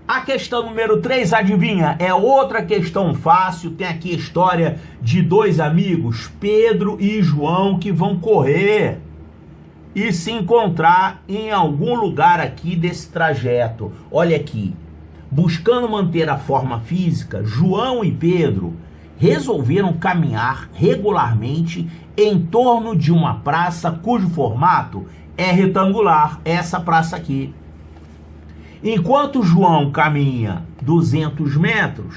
A questão número 3, adivinha? É outra questão fácil. Tem aqui a história de dois amigos, Pedro e João, que vão correr e se encontrar em algum lugar aqui desse trajeto. Olha aqui. Buscando manter a forma física, João e Pedro resolveram caminhar regularmente em torno de uma praça cujo formato é retangular, essa praça aqui. Enquanto João caminha 200 metros,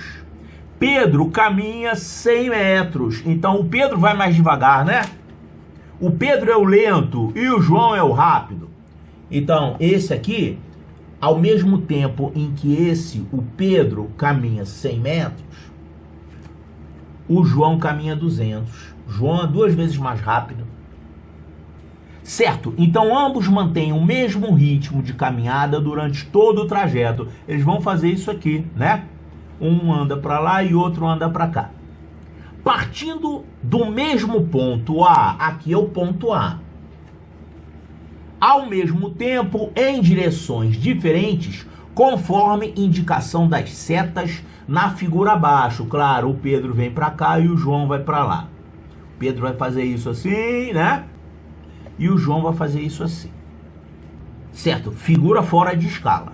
Pedro caminha 100 metros. Então o Pedro vai mais devagar, né? O Pedro é o lento e o João é o rápido. Então esse aqui, ao mesmo tempo em que o Pedro caminha 100 metros, o João caminha 200. João é 2 vezes mais rápido. Certo? Então ambos mantêm o mesmo ritmo de caminhada durante todo o trajeto. Eles vão fazer isso aqui, né? Um anda para lá e outro anda para cá. Partindo do mesmo ponto A, aqui é o ponto A. Ao mesmo tempo, em direções diferentes, conforme indicação das setas na figura abaixo. Claro, o Pedro vem para cá e o João vai para lá. O Pedro vai fazer isso assim, né? E o João vai fazer isso assim. Certo? Figura fora de escala.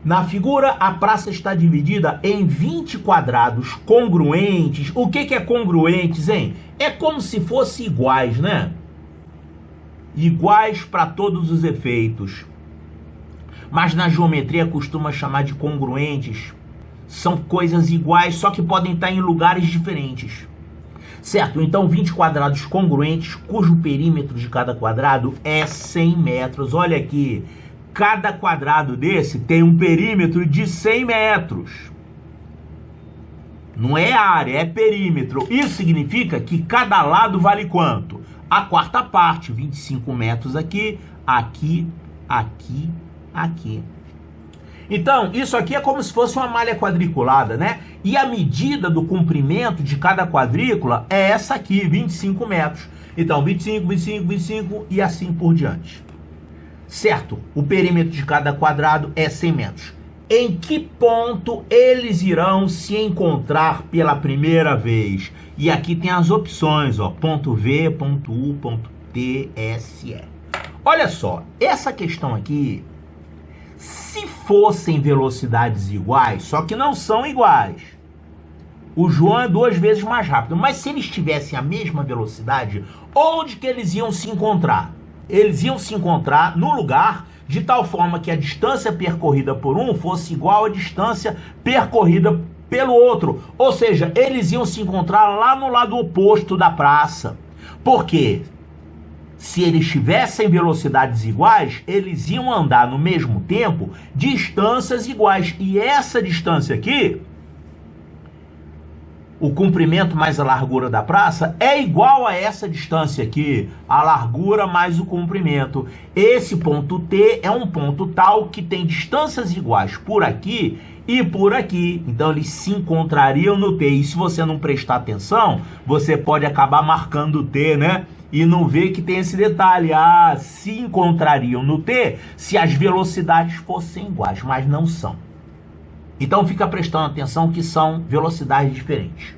Na figura, a praça está dividida em 20 quadrados congruentes. O que é congruentes, hein? É como se fossem iguais, né? Iguais para todos os efeitos. Mas na geometria costuma chamar de congruentes. São coisas iguais, só que podem estar em lugares diferentes. Certo? Então 20 quadrados congruentes, cujo perímetro de cada quadrado é 100 metros. Olha aqui, cada quadrado desse tem um perímetro de 100 metros. Não é área, é perímetro. Isso significa que cada lado vale quanto? A quarta parte, 25 metros aqui, aqui, aqui, aqui. Então, isso aqui é como se fosse uma malha quadriculada, né? E a medida do comprimento de cada quadrícula é essa aqui, 25 metros. Então, 25, 25, 25 e assim por diante. Certo? O perímetro de cada quadrado é 100 metros. Em que ponto eles irão se encontrar pela primeira vez? E aqui tem as opções, ó, ponto V, ponto U, ponto T, S, E. Olha só, essa questão aqui, se fossem velocidades iguais, só que não são iguais. O João é 2 vezes mais rápido, mas se eles tivessem a mesma velocidade, onde que eles iam se encontrar? Eles iam se encontrar no lugar de tal forma que a distância percorrida por um fosse igual à distância percorrida pelo outro. Ou seja, eles iam se encontrar lá no lado oposto da praça. Por quê? Se eles tivessem velocidades iguais, eles iam andar no mesmo tempo distâncias iguais. E essa distância aqui, o comprimento mais a largura da praça, é igual a essa distância aqui, a largura mais o comprimento. Esse ponto T é um ponto tal que tem distâncias iguais por aqui e por aqui. Então eles se encontrariam no T. E se você não prestar atenção, você pode acabar marcando o T, né? E não ver que tem esse detalhe. Ah, se encontrariam no T se as velocidades fossem iguais, mas não são. Então fica prestando atenção que são velocidades diferentes.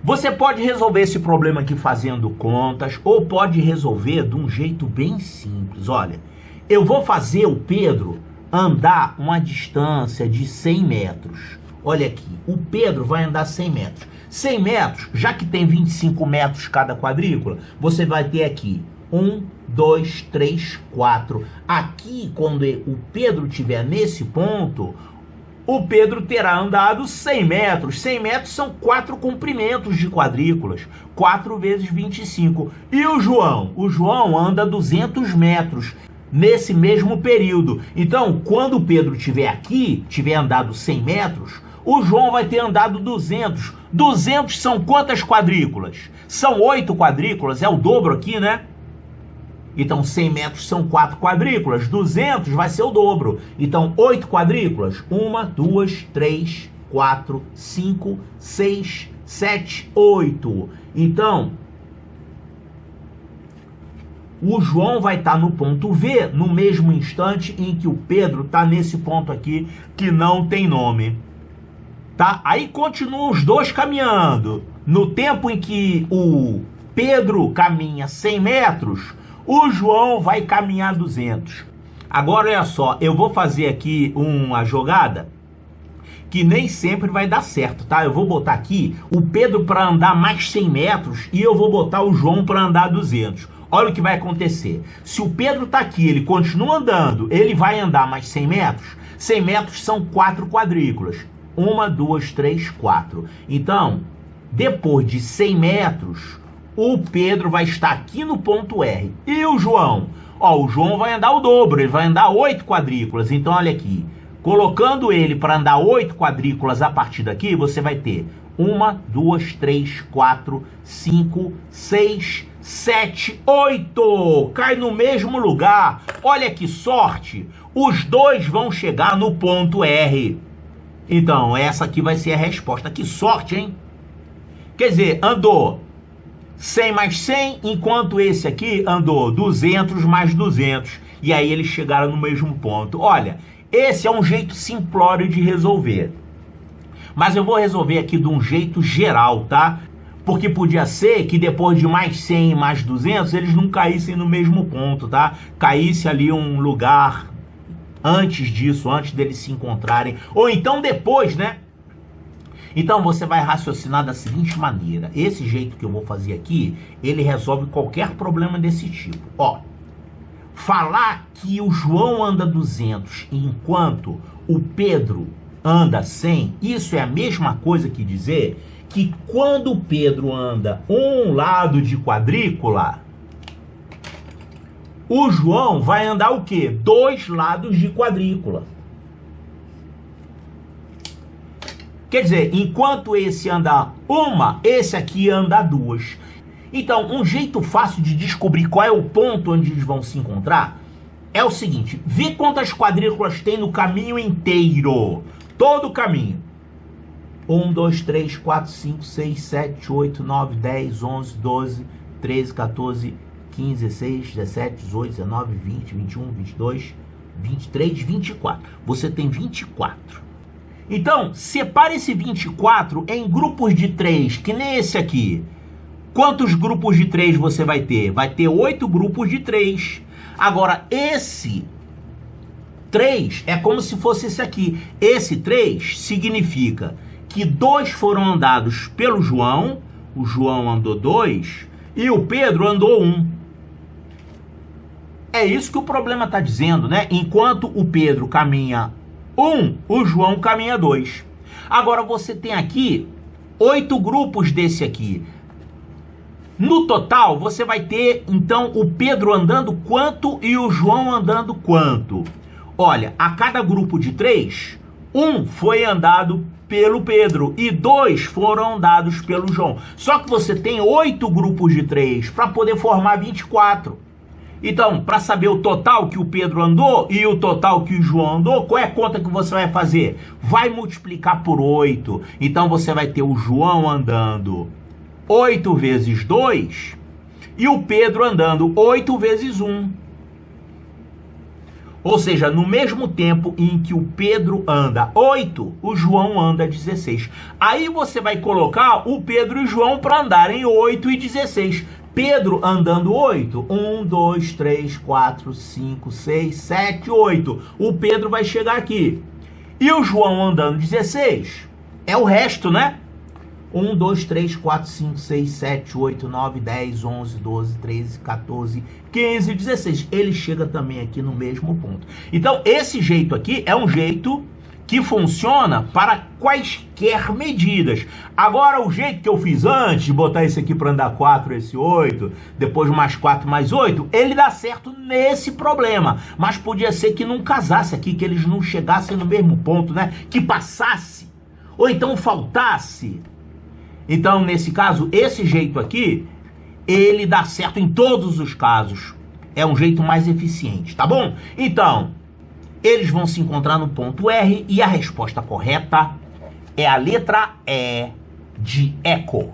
Você pode resolver esse problema aqui fazendo contas ou pode resolver de um jeito bem simples. Olha, eu vou fazer o Pedro andar uma distância de 100 metros. Olha aqui, o Pedro vai andar 100 metros. 100 metros, já que tem 25 metros cada quadrícula, você vai ter aqui 1, 2, 3, 4. Aqui, quando o Pedro estiver nesse ponto, o Pedro terá andado 100 metros. 100 metros são 4 comprimentos de quadrículas. 4 vezes 25. E o João? O João anda 200 metros nesse mesmo período. Então, quando o Pedro estiver aqui, tiver andado 100 metros, o João vai ter andado 200. 200 são quantas quadrículas? São 8 quadrículas, é o dobro aqui, né? Então 100 metros são 4 quadrículas, 200 vai ser o dobro. Então 8 quadrículas, 1, 2, 3, 4, 5, 6, 7, 8. Então, o João vai estar no ponto V no mesmo instante em que o Pedro está nesse ponto aqui que não tem nome. Tá? Aí continuam os dois caminhando. No tempo em que o Pedro caminha 100 metros, o João vai caminhar 200. Agora, olha só, eu vou fazer aqui uma jogada que nem sempre vai dar certo, tá? Eu vou botar aqui o Pedro para andar mais 100 metros e eu vou botar o João para andar 200. Olha o que vai acontecer. Se o Pedro tá aqui, ele continua andando, ele vai andar mais 100 metros. 100 metros são 4 quadrículas. 1, 2, 3, 4. Então, depois de 100 metros, o Pedro vai estar aqui no ponto R. E o João? Ó, o João vai andar o dobro, ele vai andar 8 quadrículas. Então, olha aqui. Colocando ele para andar 8 quadrículas a partir daqui, você vai ter 1, 2, 3, 4, 5, 6, 7, 8. Cai no mesmo lugar. Olha que sorte. Os dois vão chegar no ponto R. Então, essa aqui vai ser a resposta. Que sorte, hein? Quer dizer, andou 100 mais 100, enquanto esse aqui andou 200 mais 200. E aí eles chegaram no mesmo ponto. Olha, esse é um jeito simplório de resolver. Mas eu vou resolver aqui de um jeito geral, tá? Porque podia ser que depois de mais 100 e mais 200, eles não caíssem no mesmo ponto, tá? Caísse ali um lugar antes disso, antes deles se encontrarem. Ou então depois, né? Então você vai raciocinar da seguinte maneira. Esse jeito que eu vou fazer aqui, ele resolve qualquer problema desse tipo. Ó, falar que o João anda 200 enquanto o Pedro anda 100, isso é a mesma coisa que dizer que quando o Pedro anda um lado de quadrícula, o João vai andar o quê? 2 lados de quadrícula. Quer dizer, enquanto esse anda uma, esse aqui anda 2. Então, um jeito fácil de descobrir qual é o ponto onde eles vão se encontrar é o seguinte: vê quantas quadrículas tem no caminho inteiro. Todo o caminho. 1, 2, 3, 4, 5, 6, 7, 8, 9, 10, 11, 12, 13, 14, 15, 16, 17, 18, 19, 20, 21, 22, 23, 24. Você tem 24. Então, separe esse 24 em grupos de 3, que nem esse aqui. Quantos grupos de 3 você vai ter? Vai ter 8 grupos de 3. Agora, esse 3 é como se fosse esse aqui. Esse 3 significa que 2 foram andados pelo João, o João andou 2 e o Pedro andou 1. É isso que o problema está dizendo, né? Enquanto o Pedro caminha 1, o João caminha 2. Agora você tem aqui 8 grupos desse aqui. No total, você vai ter, então, o Pedro andando quanto e o João andando quanto? Olha, a cada grupo de 3, 1 foi andado pelo Pedro e 2 foram andados pelo João. Só que você tem 8 grupos de 3 para poder formar 24. Então, para saber o total que o Pedro andou e o total que o João andou, qual é a conta que você vai fazer? Vai multiplicar por 8. Então, você vai ter o João andando 8 vezes 2 e o Pedro andando 8 vezes 1. Ou seja, no mesmo tempo em que o Pedro anda 8, o João anda 16. Aí você vai colocar o Pedro e o João para andarem 8 e 16. Pedro andando 8, 1, 2, 3, 4, 5, 6, 7, 8. O Pedro vai chegar aqui. E o João andando 16, é o resto, né? 1, 2, 3, 4, 5, 6, 7, 8, 9, 10, 11, 12, 13, 14, 15, 16. Ele chega também aqui no mesmo ponto. Então, esse jeito aqui é um jeito que funciona para quaisquer medidas. Agora, o jeito que eu fiz antes, de botar esse aqui para andar 4, esse 8, depois mais 4, mais 8, ele dá certo nesse problema. Mas podia ser que não casasse aqui, que eles não chegassem no mesmo ponto, né? Que passasse, ou então faltasse. Então, nesse caso, esse jeito aqui, ele dá certo em todos os casos. É um jeito mais eficiente, tá bom? Então, eles vão se encontrar no ponto R e a resposta correta é a letra E de eco.